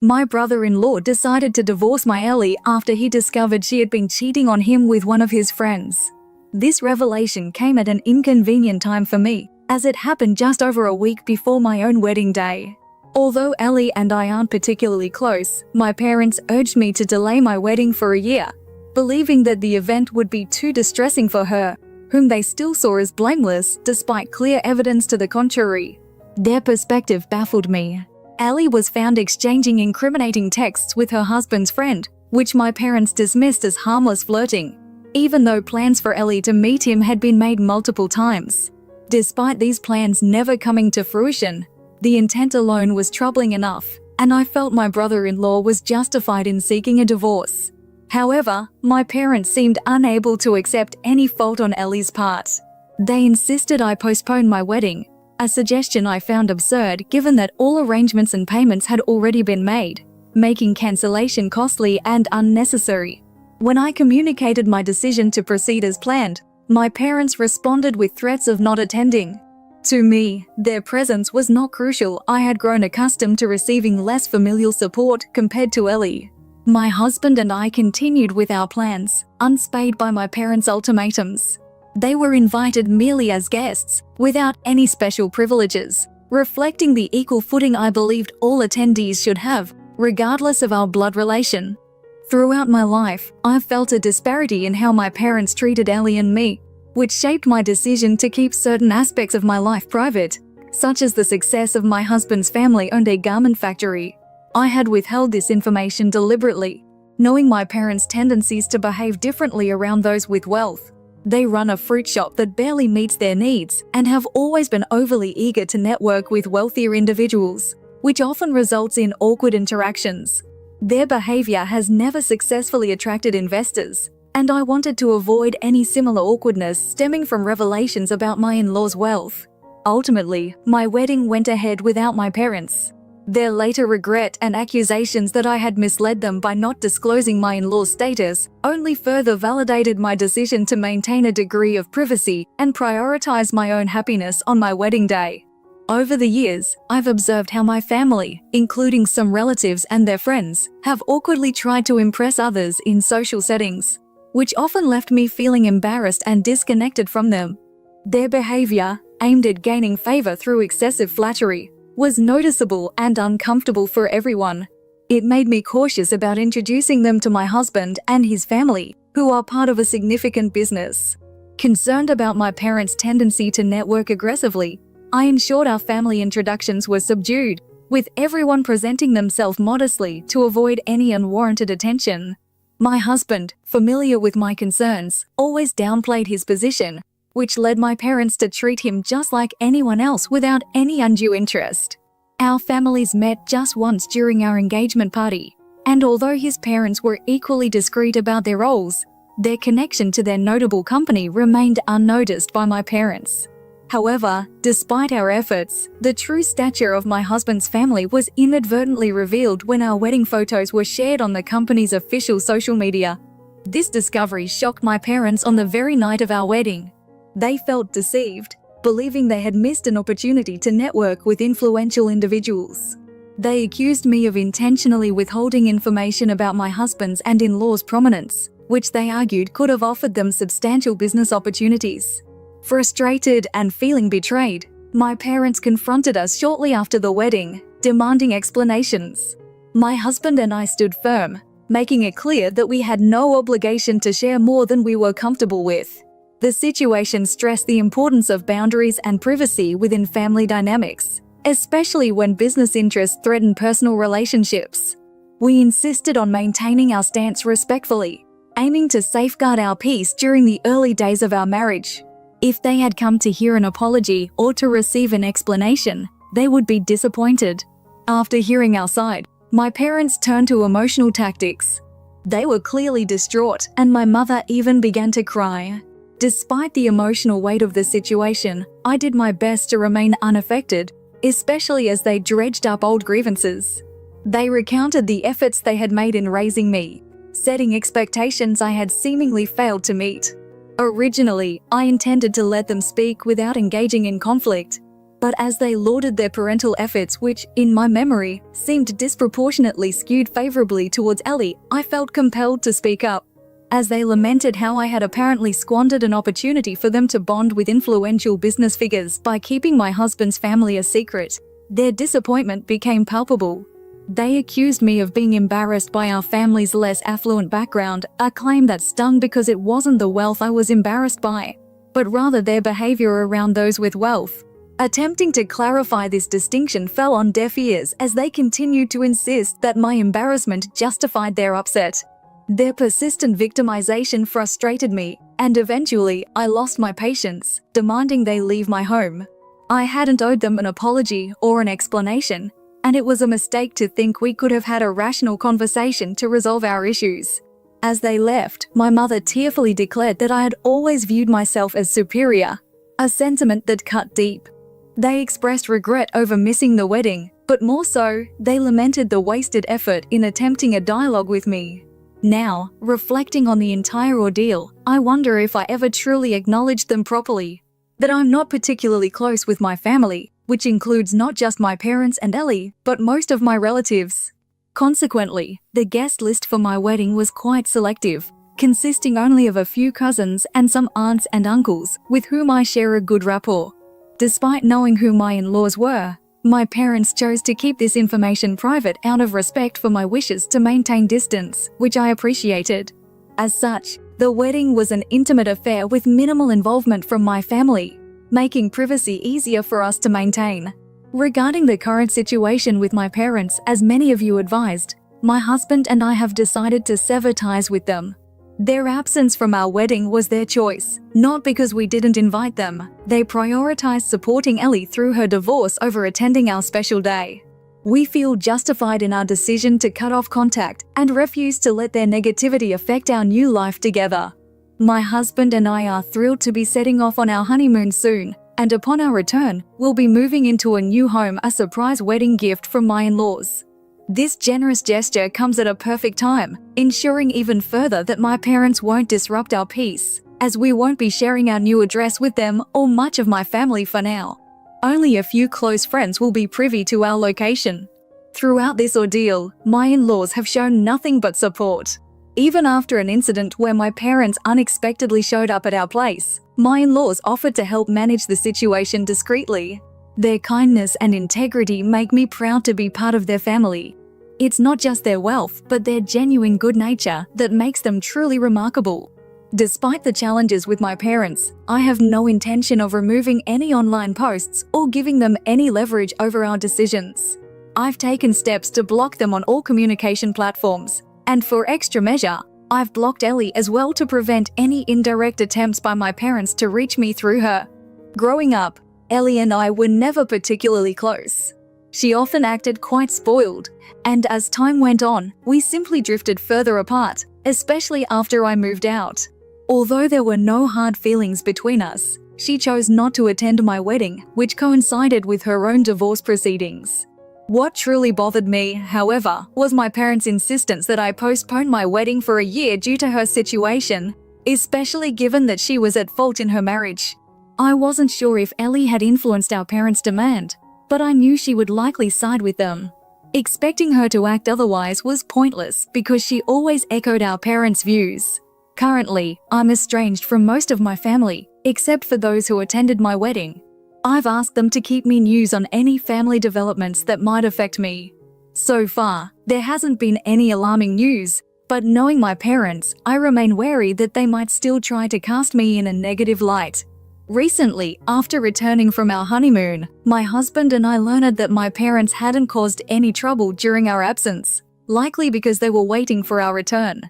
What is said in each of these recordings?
My brother-in-law decided to divorce my Ellie after he discovered she had been cheating on him with one of his friends. This revelation came at an inconvenient time for me, as it happened just over a week before my own wedding day. Although Ellie and I aren't particularly close, my parents urged me to delay my wedding for a year, believing that the event would be too distressing for her, whom they still saw as blameless despite clear evidence to the contrary. Their perspective baffled me. Ellie was found exchanging incriminating texts with her husband's friend, which my parents dismissed as harmless flirting, even though plans for Ellie to meet him had been made multiple times. Despite these plans never coming to fruition, the intent alone was troubling enough, and I felt my brother-in-law was justified in seeking a divorce. However, my parents seemed unable to accept any fault on Ellie's part. They insisted I postpone my wedding, a suggestion I found absurd given that all arrangements and payments had already been made, making cancellation costly and unnecessary. When I communicated my decision to proceed as planned, my parents responded with threats of not attending. To me, their presence was not crucial. I had grown accustomed to receiving less familial support compared to Ellie. My husband and I continued with our plans, unspayed by my parents' ultimatums. They were invited merely as guests, without any special privileges, reflecting the equal footing I believed all attendees should have, regardless of our blood relation. Throughout my life, I've felt a disparity in how my parents treated Ellie and me, which shaped my decision to keep certain aspects of my life private, such as the success of my husband's family-owned a garment factory. I had withheld this information deliberately, knowing my parents' tendencies to behave differently around those with wealth. They run a fruit shop that barely meets their needs and have always been overly eager to network with wealthier individuals, which often results in awkward interactions. Their behavior has never successfully attracted investors, and I wanted to avoid any similar awkwardness stemming from revelations about my in-laws' wealth. Ultimately, my wedding went ahead without my parents. Their later regret and accusations that I had misled them by not disclosing my in-law's status only further validated my decision to maintain a degree of privacy and prioritize my own happiness on my wedding day. Over the years, I've observed how my family, including some relatives and their friends, have awkwardly tried to impress others in social settings, which often left me feeling embarrassed and disconnected from them. Their behavior, aimed at gaining favor through excessive flattery, was noticeable and uncomfortable for everyone. It made me cautious about introducing them to my husband and his family, who are part of a significant business. Concerned about my parents' tendency to network aggressively, I ensured our family introductions were subdued, with everyone presenting themselves modestly to avoid any unwarranted attention. My husband, familiar with my concerns, always downplayed his position, which led my parents to treat him just like anyone else without any undue interest. Our families met just once during our engagement party, and although his parents were equally discreet about their roles, their connection to their notable company remained unnoticed by my parents. However, despite our efforts, the true stature of my husband's family was inadvertently revealed when our wedding photos were shared on the company's official social media. This discovery shocked my parents on the very night of our wedding. They felt deceived, believing they had missed an opportunity to network with influential individuals. They accused me of intentionally withholding information about my husband's and in-laws' prominence, which they argued could have offered them substantial business opportunities. Frustrated and feeling betrayed, my parents confronted us shortly after the wedding, demanding explanations. My husband and I stood firm, making it clear that we had no obligation to share more than we were comfortable with. The situation stressed the importance of boundaries and privacy within family dynamics, especially when business interests threaten personal relationships. We insisted on maintaining our stance respectfully, aiming to safeguard our peace during the early days of our marriage. If they had come to hear an apology or to receive an explanation, they would be disappointed. After hearing our side, my parents turned to emotional tactics. They were clearly distraught, and my mother even began to cry. Despite the emotional weight of the situation, I did my best to remain unaffected, especially as they dredged up old grievances. They recounted the efforts they had made in raising me, setting expectations I had seemingly failed to meet. Originally, I intended to let them speak without engaging in conflict, But as they lauded their parental efforts, which, in my memory, seemed disproportionately skewed favorably towards Ellie, I felt compelled to speak up. As they lamented how I had apparently squandered an opportunity for them to bond with influential business figures by keeping my husband's family a secret, their disappointment became palpable. They accused me of being embarrassed by our family's less affluent background, a claim that stung because it wasn't the wealth I was embarrassed by, but rather their behavior around those with wealth. Attempting to clarify this distinction fell on deaf ears as they continued to insist that my embarrassment justified their upset. Their persistent victimization frustrated me, and eventually I lost my patience, demanding they leave my home. I hadn't owed them an apology or an explanation, and it was a mistake to think we could have had a rational conversation to resolve our issues. As they left, my mother tearfully declared that I had always viewed myself as superior, a sentiment that cut deep. They expressed regret over missing the wedding, but more so, they lamented the wasted effort in attempting a dialogue with me. Now, reflecting on the entire ordeal, I wonder if I ever truly acknowledged them properly. That I'm not particularly close with my family, which includes not just my parents and Ellie, but most of my relatives. Consequently, the guest list for my wedding was quite selective, consisting only of a few cousins and some aunts and uncles with whom I share a good rapport. Despite knowing who my in-laws were, my parents chose to keep this information private out of respect for my wishes to maintain distance, which I appreciated. As such, the wedding was an intimate affair with minimal involvement from my family, making privacy easier for us to maintain. Regarding the current situation with my parents, as many of you advised, my husband and I have decided to sever ties with them. Their absence from our wedding was their choice, not because we didn't invite them. They prioritized supporting Ellie through her divorce over attending our special day. We feel justified in our decision to cut off contact and refuse to let their negativity affect our new life together. My husband and I are thrilled to be setting off on our honeymoon soon, and upon our return, we'll be moving into a new home, a surprise wedding gift from my in-laws. This generous gesture comes at a perfect time, ensuring even further that my parents won't disrupt our peace, as we won't be sharing our new address with them or much of my family for now. Only a few close friends will be privy to our location. Throughout this ordeal, my in-laws have shown nothing but support. Even after an incident where my parents unexpectedly showed up at our place, my in-laws offered to help manage the situation discreetly. Their kindness and integrity make me proud to be part of their family. It's not just their wealth, but their genuine good nature that makes them truly remarkable. Despite the challenges with my parents, I have no intention of removing any online posts or giving them any leverage over our decisions. I've taken steps to block them on all communication platforms, and for extra measure, I've blocked Ellie as well to prevent any indirect attempts by my parents to reach me through her. Growing up, Ellie and I were never particularly close. She often acted quite spoiled, and as time went on, we simply drifted further apart, especially after I moved out. Although there were no hard feelings between us, she chose not to attend my wedding, which coincided with her own divorce proceedings. What truly bothered me, however, was my parents' insistence that I postpone my wedding for a year due to her situation, especially given that she was at fault in her marriage. I wasn't sure if Ellie had influenced our parents' demand, but I knew she would likely side with them. Expecting her to act otherwise was pointless because she always echoed our parents' views. Currently, I'm estranged from most of my family, except for those who attended my wedding. I've asked them to keep me news on any family developments that might affect me. So far, there hasn't been any alarming news, but knowing my parents, I remain wary that they might still try to cast me in a negative light. Recently, after returning from our honeymoon, my husband and I learned that my parents hadn't caused any trouble during our absence, likely because they were waiting for our return.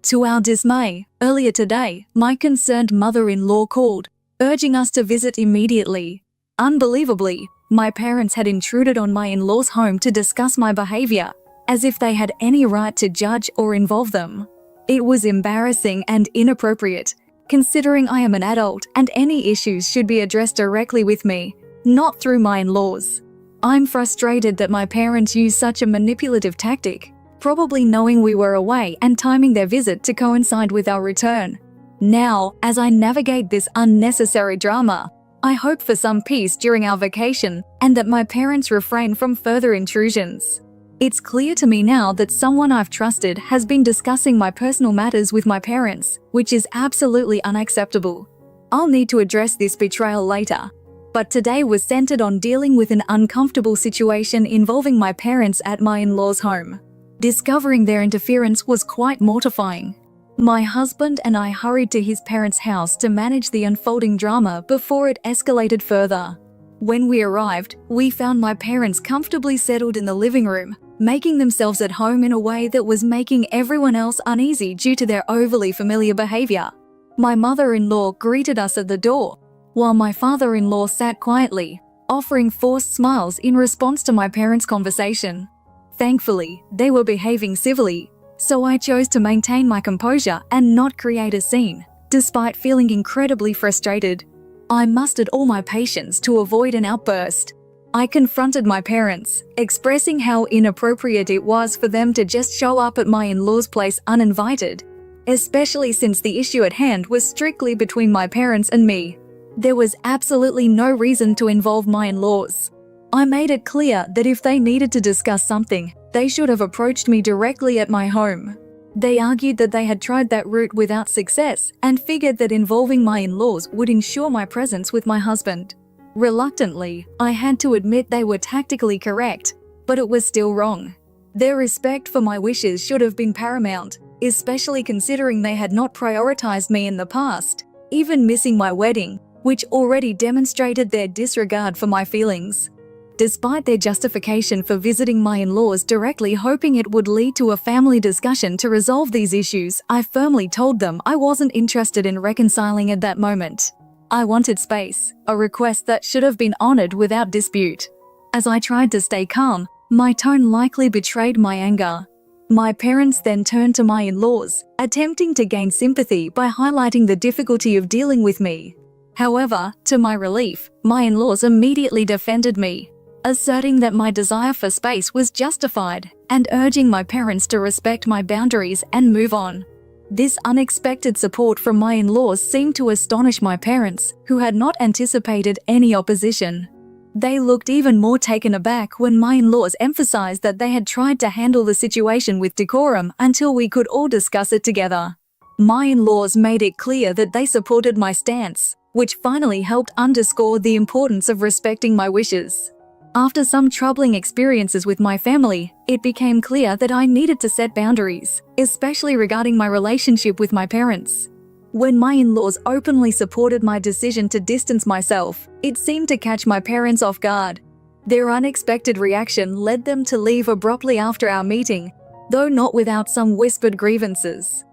To our dismay, earlier today, my concerned mother-in-law called, urging us to visit immediately. Unbelievably, my parents had intruded on my in-laws' home to discuss my behavior, as if they had any right to judge or involve them. It was embarrassing and inappropriate, considering I am an adult and any issues should be addressed directly with me, not through my in-laws. I'm frustrated that my parents used such a manipulative tactic, probably knowing we were away and timing their visit to coincide with our return. Now, as I navigate this unnecessary drama, I hope for some peace during our vacation and that my parents refrain from further intrusions. It's clear to me now that someone I've trusted has been discussing my personal matters with my parents, which is absolutely unacceptable. I'll need to address this betrayal later. But today was centered on dealing with an uncomfortable situation involving my parents at my in-laws' home. Discovering their interference was quite mortifying. My husband and I hurried to his parents' house to manage the unfolding drama before it escalated further. When we arrived, we found my parents comfortably settled in the living room, making themselves at home in a way that was making everyone else uneasy due to their overly familiar behavior. My mother-in-law greeted us at the door, while my father-in-law sat quietly, offering forced smiles in response to my parents' conversation. Thankfully, they were behaving civilly, so I chose to maintain my composure and not create a scene, despite feeling incredibly frustrated. I mustered all my patience to avoid an outburst. I confronted my parents, expressing how inappropriate it was for them to just show up at my in-laws' place uninvited, especially since the issue at hand was strictly between my parents and me. There was absolutely no reason to involve my in-laws. I made it clear that if they needed to discuss something, they should have approached me directly at my home. They argued that they had tried that route without success and figured that involving my in-laws would ensure my presence with my husband. Reluctantly, I had to admit they were tactically correct, but it was still wrong. Their respect for my wishes should have been paramount, especially considering they had not prioritized me in the past, even missing my wedding, which already demonstrated their disregard for my feelings. Despite their justification for visiting my in-laws directly hoping it would lead to a family discussion to resolve these issues, I firmly told them I wasn't interested in reconciling at that moment. I wanted space, a request that should have been honored without dispute. As I tried to stay calm, my tone likely betrayed my anger. My parents then turned to my in-laws, attempting to gain sympathy by highlighting the difficulty of dealing with me. However, to my relief, my in-laws immediately defended me, asserting that my desire for space was justified and urging my parents to respect my boundaries and move on. This unexpected support from my in-laws seemed to astonish my parents, who had not anticipated any opposition. They looked even more taken aback when my in-laws emphasized that they had tried to handle the situation with decorum until we could all discuss it together. My in-laws made it clear that they supported my stance, which finally helped underscore the importance of respecting my wishes. After some troubling experiences with my family, it became clear that I needed to set boundaries, especially regarding my relationship with my parents. When my in-laws openly supported my decision to distance myself, it seemed to catch my parents off guard. Their unexpected reaction led them to leave abruptly after our meeting, though not without some whispered grievances.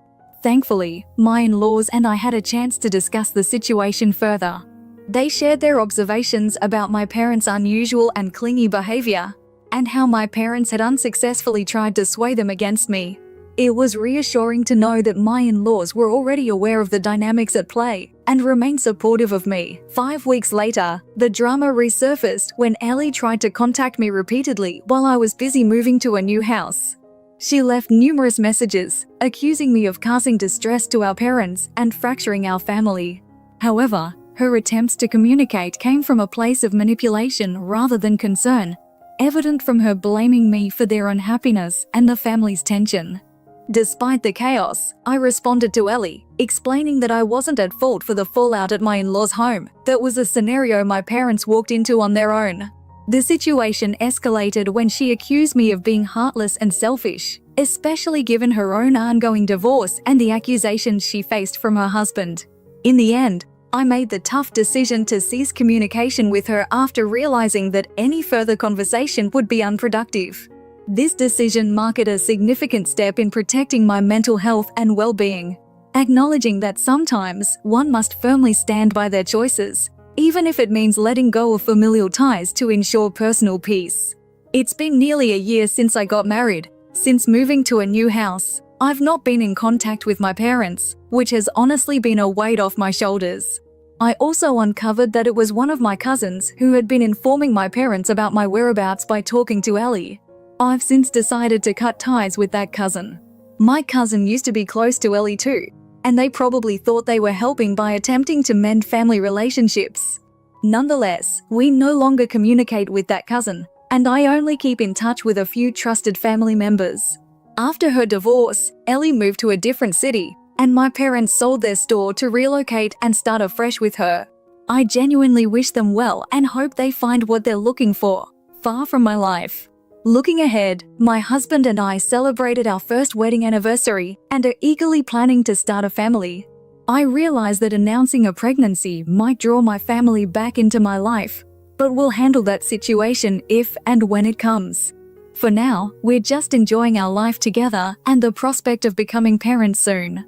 Thankfully, my in-laws and I had a chance to discuss the situation further. They shared their observations about my parents' unusual and clingy behavior, and how my parents had unsuccessfully tried to sway them against me. It was reassuring to know that my in-laws were already aware of the dynamics at play and remained supportive of me. 5 weeks later, the drama resurfaced when Ellie tried to contact me repeatedly while I was busy moving to a new house. She left numerous messages, accusing me of causing distress to our parents and fracturing our family. However, her attempts to communicate came from a place of manipulation rather than concern, evident from her blaming me for their unhappiness and the family's tension. Despite the chaos, I responded to Ellie, explaining that I wasn't at fault for the fallout at my in-laws' home. That was a scenario my parents walked into on their own. The situation escalated when she accused me of being heartless and selfish, especially given her own ongoing divorce and the accusations she faced from her husband. In the end, I made the tough decision to cease communication with her after realizing that any further conversation would be unproductive. This decision marked a significant step in protecting my mental health and well-being, acknowledging that sometimes one must firmly stand by their choices, even if it means letting go of familial ties to ensure personal peace. It's been nearly a year since I got married. Since moving to a new house, I've not been in contact with my parents, which has honestly been a weight off my shoulders. I also uncovered that it was one of my cousins who had been informing my parents about my whereabouts by talking to Ellie. I've since decided to cut ties with that cousin. My cousin used to be close to Ellie too, and they probably thought they were helping by attempting to mend family relationships. Nonetheless, we no longer communicate with that cousin, and I only keep in touch with a few trusted family members. After her divorce, Ellie moved to a different city, and my parents sold their store to relocate and start afresh with her. I genuinely wish them well and hope they find what they're looking for, far from my life. Looking ahead, my husband and I celebrated our first wedding anniversary and are eagerly planning to start a family. I realize that announcing a pregnancy might draw my family back into my life, but we'll handle that situation if and when it comes. For now, we're just enjoying our life together and the prospect of becoming parents soon.